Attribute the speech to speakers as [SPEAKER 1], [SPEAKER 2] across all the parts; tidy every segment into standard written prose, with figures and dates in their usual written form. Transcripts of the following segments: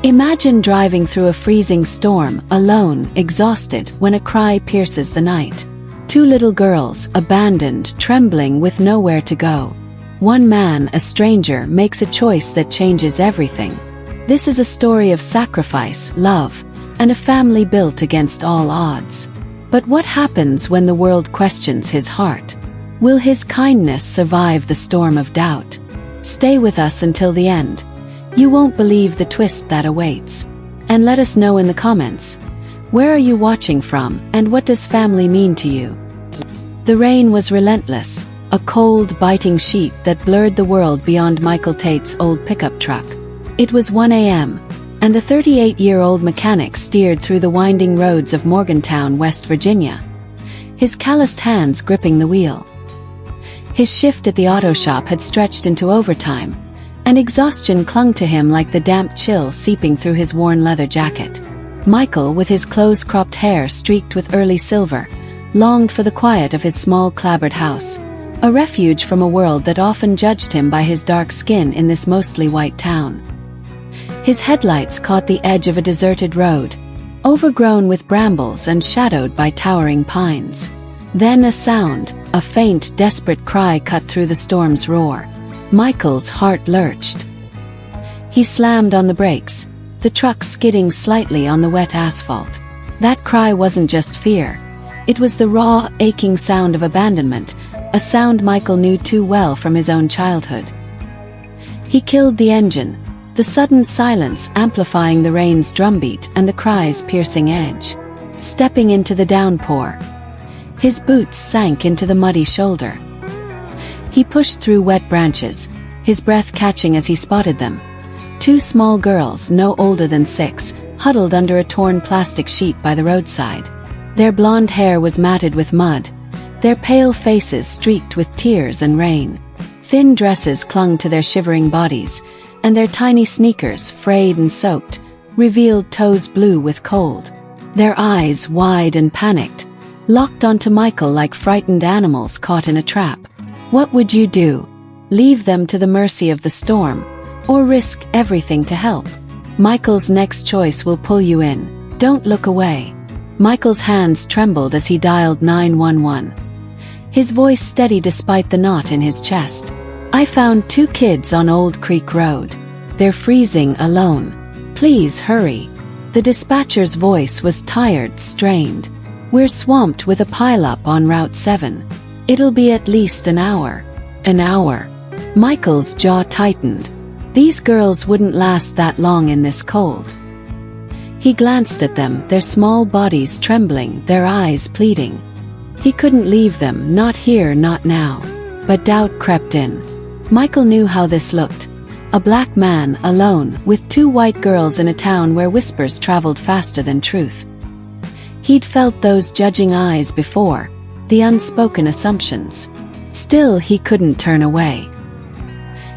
[SPEAKER 1] Imagine driving through a freezing storm, alone, exhausted, when a cry pierces the night. Two little girls, abandoned, trembling with nowhere to go. One man, a stranger, makes a choice that changes everything. This is a story of sacrifice, love, and a family built against all odds. But what happens when the world questions his heart? Will his kindness survive the storm of doubt? Stay with us until the end. You won't believe the twist that awaits. And let us know in the comments. Where are you watching from, and what does family mean to you? The rain was relentless, a cold, biting sheet that blurred the world beyond Michael Tate's old pickup truck. It was 1 a.m., and the 38-year-old mechanic steered through the winding roads of Morgantown, West Virginia, his calloused hands gripping the wheel. His shift at the auto shop had stretched into overtime, and exhaustion clung to him like the damp chill seeping through his worn leather jacket. Michael, with his close-cropped hair streaked with early silver, longed for the quiet of his small clapboard house, a refuge from a world that often judged him by his dark skin in this mostly white town. His headlights caught the edge of a deserted road, overgrown with brambles and shadowed by towering pines. Then a sound, a faint, desperate cry cut through the storm's roar. Michael's heart lurched. He slammed on the brakes, the truck skidding slightly on the wet asphalt. That cry wasn't just fear. It was the raw, aching sound of abandonment, a sound Michael knew too well from his own childhood. He killed the engine, the sudden silence amplifying the rain's drumbeat and the cry's piercing edge. Stepping into the downpour, his boots sank into the muddy shoulder. He pushed through wet branches, his breath catching as he spotted them. Two small girls, no older than 6, huddled under a torn plastic sheet by the roadside. Their blonde hair was matted with mud, their pale faces streaked with tears and rain. Thin dresses clung to their shivering bodies, and their tiny sneakers, frayed and soaked, revealed toes blue with cold. Their eyes, wide and panicked, locked onto Michael like frightened animals caught in a trap. What would you do? Leave them to the mercy of the storm, or risk everything to help? Michael's next choice will pull you in. Don't look away. Michael's hands trembled as he dialed 911. His voice steady despite the knot in his chest. I found 2 kids on Old Creek Road. They're freezing alone. Please hurry. The dispatcher's voice was tired, strained. We're swamped with a pileup on Route 7. It'll be at least an hour. An hour. Michael's jaw tightened. These girls wouldn't last that long in this cold. He glanced at them, their small bodies trembling, their eyes pleading. He couldn't leave them, not here, not now. But doubt crept in. Michael knew how this looked. A black man, alone, with 2 white girls in a town where whispers traveled faster than truth. He'd felt those judging eyes before, the unspoken assumptions. Still, he couldn't turn away.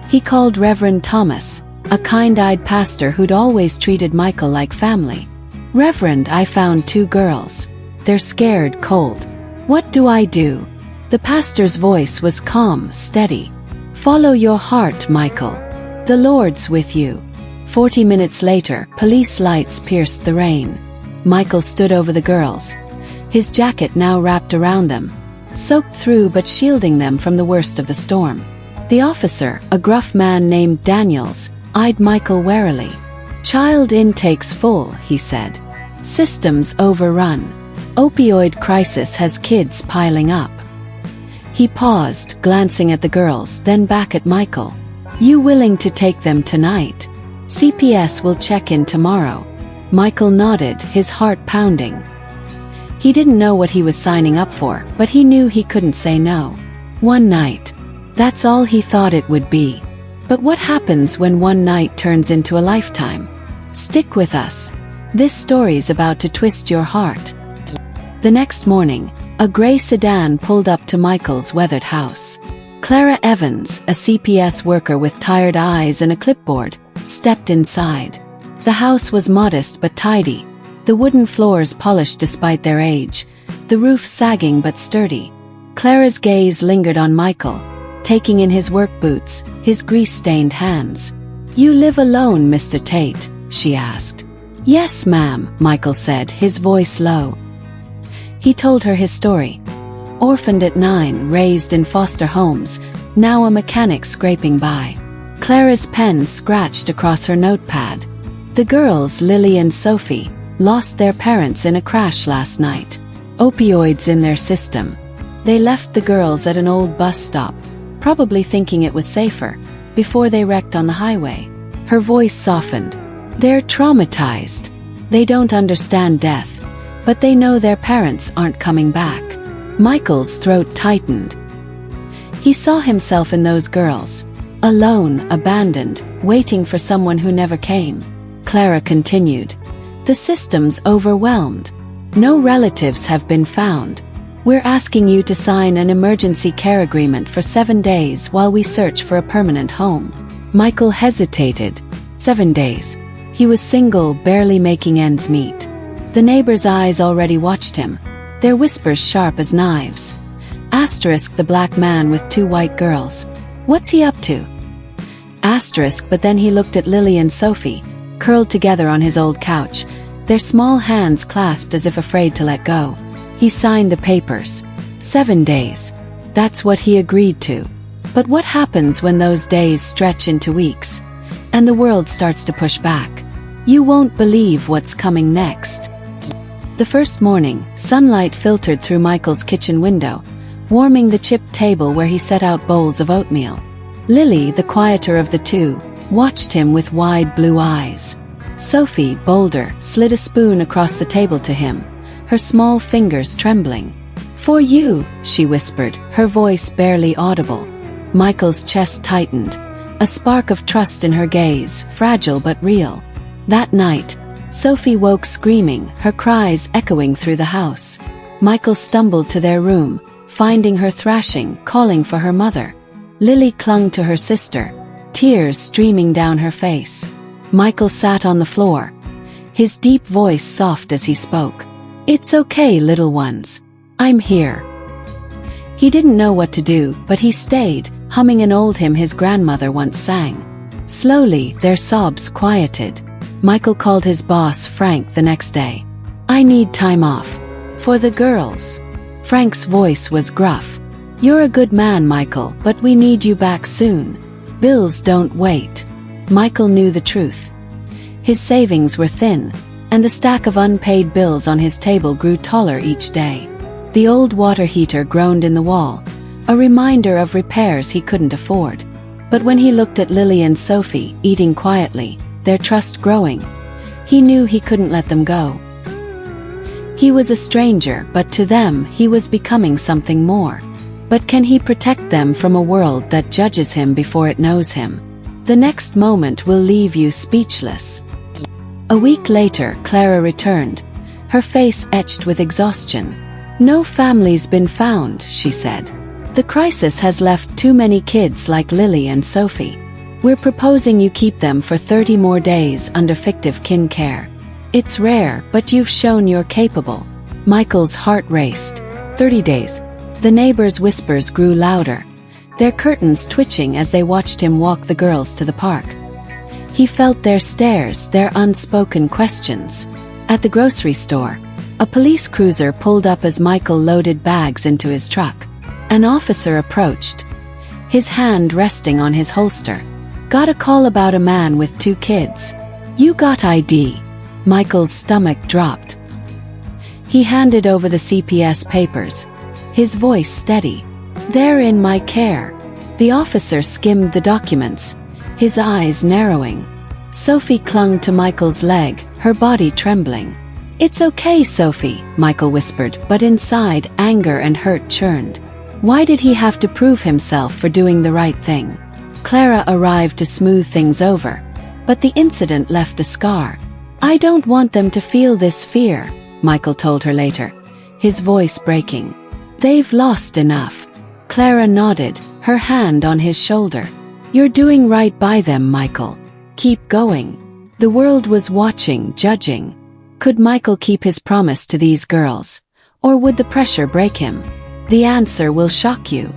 [SPEAKER 1] He called Reverend Thomas, a kind-eyed pastor who'd always treated Michael like family. Reverend, I found 2 girls. They're scared, cold. What do I do? The pastor's voice was calm, steady. Follow your heart, Michael. The Lord's with you. 40 minutes later, police lights pierced the rain. Michael stood over the girls, his jacket now wrapped around them, soaked through but shielding them from the worst of the storm. The officer, a gruff man named Daniels, eyed Michael warily. Child intake's full, he said. Systems overrun. Opioid crisis has kids piling up. He paused, glancing at the girls, then back at Michael. You willing to take them tonight? CPS will check in tomorrow. Michael nodded, his heart pounding. He didn't know what he was signing up for, but he knew he couldn't say no. One night. That's all he thought it would be. But what happens when one night turns into a lifetime? Stick with us. This story's about to twist your heart. The next morning, a gray sedan pulled up to Michael's weathered house. Clara Evans, a CPS worker with tired eyes and a clipboard, stepped inside. The house was modest but tidy, the wooden floors polished despite their age, the roof sagging but sturdy. Clara's gaze lingered on Michael, taking in his work boots, his grease-stained hands. You live alone, Mr. Tate. she asked. "Yes, ma'am," Michael said, his voice low. He told her his story. Orphaned at 9, raised in foster homes, now a mechanic scraping by. Clara's pen scratched across her notepad. The girls, Lily and Sophie, lost their parents in a crash last night. Opioids in their system. They left the girls at an old bus stop, probably thinking it was safer, before they wrecked on the highway. Her voice softened. They're traumatized. They don't understand death, but they know their parents aren't coming back. Michael's throat tightened. He saw himself in those girls. Alone, abandoned, waiting for someone who never came. Clara continued. The system's overwhelmed. No relatives have been found. We're asking you to sign an emergency care agreement for 7 days while we search for a permanent home. Michael hesitated. 7 days. He was single, barely making ends meet. The neighbors' eyes already watched him, their whispers sharp as knives. Asterisk the black man with 2 white girls. What's he up to? Asterisk, but then he looked at Lily and Sophie, curled together on his old couch, their small hands clasped as if afraid to let go. He signed the papers. 7 days. That's what he agreed to. But what happens when those days stretch into weeks, and the world starts to push back? You won't believe what's coming next. The first morning, sunlight filtered through Michael's kitchen window, warming the chipped table where he set out bowls of oatmeal. Lily, the quieter of the two, watched him with wide blue eyes. Sophie, bolder, slid a spoon across the table to him, her small fingers trembling. "For you," she whispered, her voice barely audible. Michael's chest tightened, a spark of trust in her gaze, fragile but real. That night, Sophie woke screaming, her cries echoing through the house. Michael stumbled to their room, finding her thrashing, calling for her mother. Lily clung to her sister, tears streaming down her face. Michael sat on the floor, his deep voice soft as he spoke. "It's okay, little ones. I'm here." He didn't know what to do, but he stayed, humming an old hymn his grandmother once sang. Slowly, their sobs quieted. Michael called his boss, Frank, the next day. "I need time off. For the girls." Frank's voice was gruff. "You're a good man, Michael, but we need you back soon. Bills don't wait." Michael knew the truth. His savings were thin, and the stack of unpaid bills on his table grew taller each day. The old water heater groaned in the wall, a reminder of repairs he couldn't afford. But when he looked at Lily and Sophie, eating quietly, their trust growing, he knew he couldn't let them go. He was a stranger, but to them he was becoming something more. But can he protect them from a world that judges him before it knows him? The next moment will leave you speechless. A week later, Clara returned, her face etched with exhaustion. "No family's been found," she said. "The crisis has left too many kids like Lily and Sophie. We're proposing you keep them for 30 more days under fictive kin care. It's rare, but you've shown you're capable." Michael's heart raced. 30 days. The neighbors' whispers grew louder, their curtains twitching as they watched him walk the girls to the park. He felt their stares, their unspoken questions. At the grocery store, a police cruiser pulled up as Michael loaded bags into his truck. An officer approached, his hand resting on his holster. "Got a call about a man with 2 kids. You got ID?" Michael's stomach dropped. He handed over the CPS papers, his voice steady. "They're in my care." The officer skimmed the documents, his eyes narrowing. Sophie clung to Michael's leg, her body trembling. "It's okay, Sophie," Michael whispered, but inside, anger and hurt churned. Why did he have to prove himself for doing the right thing? Clara arrived to smooth things over, but the incident left a scar. "I don't want them to feel this fear," Michael told her later, his voice breaking. "They've lost enough." Clara nodded, her hand on his shoulder. "You're doing right by them, Michael. Keep going." The world was watching, judging. Could Michael keep his promise to these girls? Or would the pressure break him? The answer will shock you.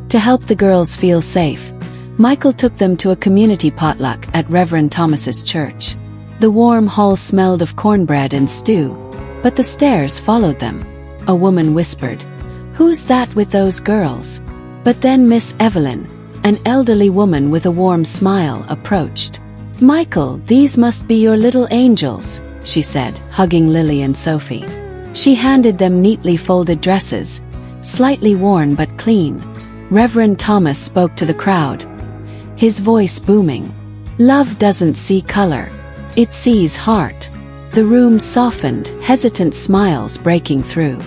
[SPEAKER 1] To help the girls feel safe, Michael took them to a community potluck at Reverend Thomas's church. The warm hall smelled of cornbread and stew, but the stairs followed them. A woman whispered, "Who's that with those girls?" But then Miss Evelyn, an elderly woman with a warm smile, approached. "Michael, these must be your little angels," she said, hugging Lily and Sophie. She handed them neatly folded dresses, slightly worn but clean. Reverend Thomas spoke to the crowd, his voice booming. "Love doesn't see color. It sees heart." The room softened, hesitant smiles breaking through.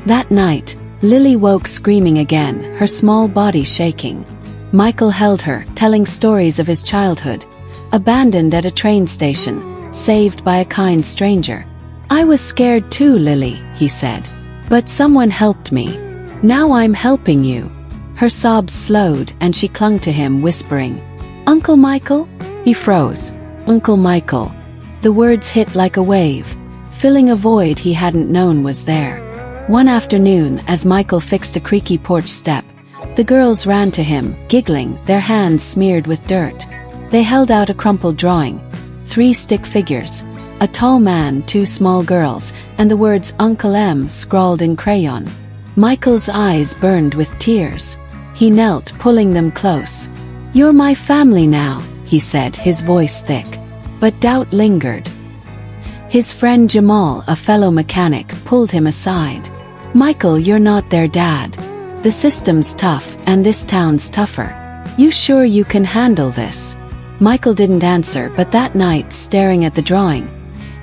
[SPEAKER 1] That night, Lily woke screaming again, her small body shaking. Michael held her, telling stories of his childhood, abandoned at a train station, saved by a kind stranger. "I was scared too, Lily," he said. "But someone helped me. Now I'm helping you." Her sobs slowed and she clung to him, whispering, "Uncle Michael?" He froze. "Uncle Michael." The words hit like a wave, filling a void he hadn't known was there. One afternoon, as Michael fixed a creaky porch step, the girls ran to him, giggling, their hands smeared with dirt. They held out a crumpled drawing, 3 stick figures, a tall man, 2 small girls, and the words Uncle M scrawled in crayon. Michael's eyes burned with tears. He knelt, pulling them close. "You're my family now," he said, his voice thick. But doubt lingered. His friend Jamal, a fellow mechanic, pulled him aside. "Michael, you're not their dad. The system's tough, and this town's tougher. You sure you can handle this?" Michael didn't answer, but that night, staring at the drawing,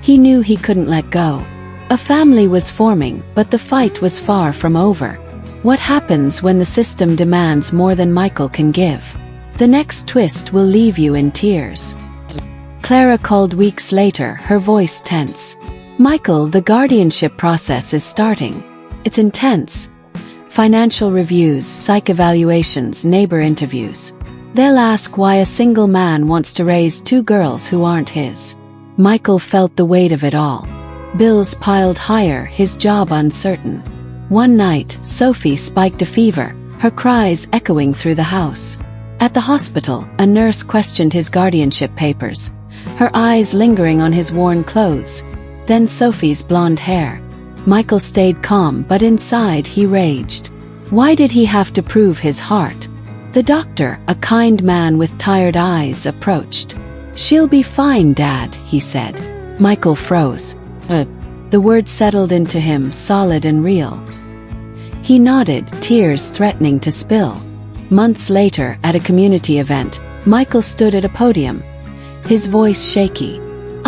[SPEAKER 1] he knew he couldn't let go. A family was forming, but the fight was far from over. What happens when the system demands more than Michael can give? The next twist will leave you in tears. Clara called weeks later, her voice tense. "Michael, the guardianship process is starting. It's intense. Financial reviews, psych evaluations, neighbor interviews. They'll ask why a single man wants to raise 2 girls who aren't his." Michael felt the weight of it all. Bills piled higher, his job uncertain. One night, Sophie spiked a fever, her cries echoing through the house. At the hospital, a nurse questioned his guardianship papers, her eyes lingering on his worn clothes, then Sophie's blonde hair. Michael stayed calm, but inside he raged. Why did he have to prove his heart? The doctor, a kind man with tired eyes, approached. "She'll be fine, Dad," he said. Michael froze. The word settled into him, solid and real. He nodded, tears threatening to spill. Months later, at a community event, Michael stood at a podium, his voice shaky.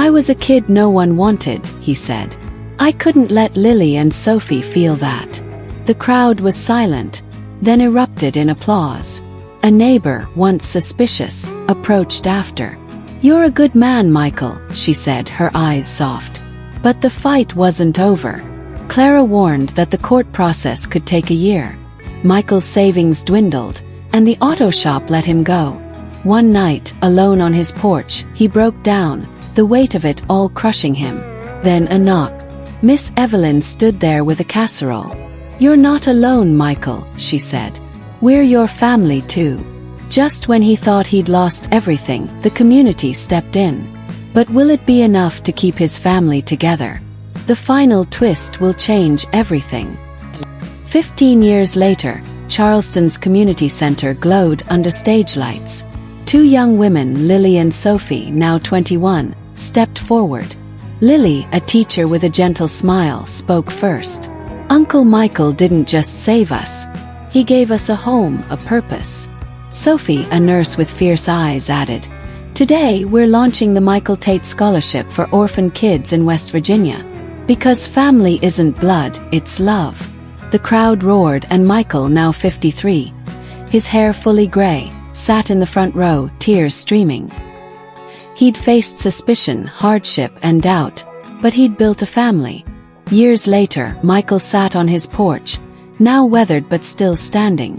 [SPEAKER 1] "I was a kid no one wanted," he said. "I couldn't let Lily and Sophie feel that." The crowd was silent, then erupted in applause. A neighbor, once suspicious, approached after. "You're a good man, Michael," she said, her eyes soft. But the fight wasn't over. Clara warned that the court process could take a year. Michael's savings dwindled, and the auto shop let him go. One night, alone on his porch, he broke down, the weight of it all crushing him. Then a knock. Miss Evelyn stood there with a casserole. "You're not alone, Michael," she said. "We're your family too." Just when he thought he'd lost everything, the community stepped in. But will it be enough to keep his family together? The final twist will change everything. 15 years later, Charleston's community center glowed under stage lights. 2 young women, Lily and Sophie, now 21, stepped forward. Lily, a teacher with a gentle smile, spoke first. "Uncle Michael didn't just save us. He gave us a home, a purpose." Sophie, a nurse with fierce eyes, added, "Today we're launching the Michael Tate Scholarship for orphan kids in West Virginia. Because family isn't blood, it's love." The crowd roared, and Michael, now 53, his hair fully gray, sat in the front row, tears streaming. He'd faced suspicion, hardship, and doubt, but he'd built a family. Years later, Michael sat on his porch, now weathered but still standing.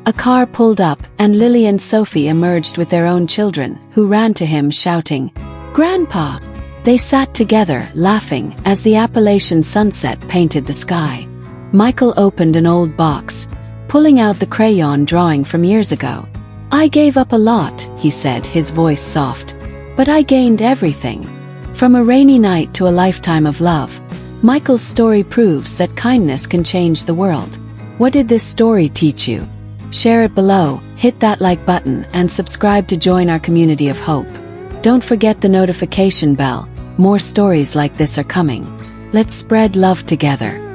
[SPEAKER 1] A car pulled up, and Lily and Sophie emerged with their own children, who ran to him shouting, "Grandpa!" They sat together, laughing, as the Appalachian sunset painted the sky. Michael opened an old box, pulling out the crayon drawing from years ago. "I gave up a lot," he said, his voice soft. "But I gained everything. From a rainy night to a lifetime of love, Michael's story proves that kindness can change the world. What did this story teach you? Share it below, hit that like button, and subscribe to join our community of hope. Don't forget the notification bell. More stories like this are coming. Let's spread love together.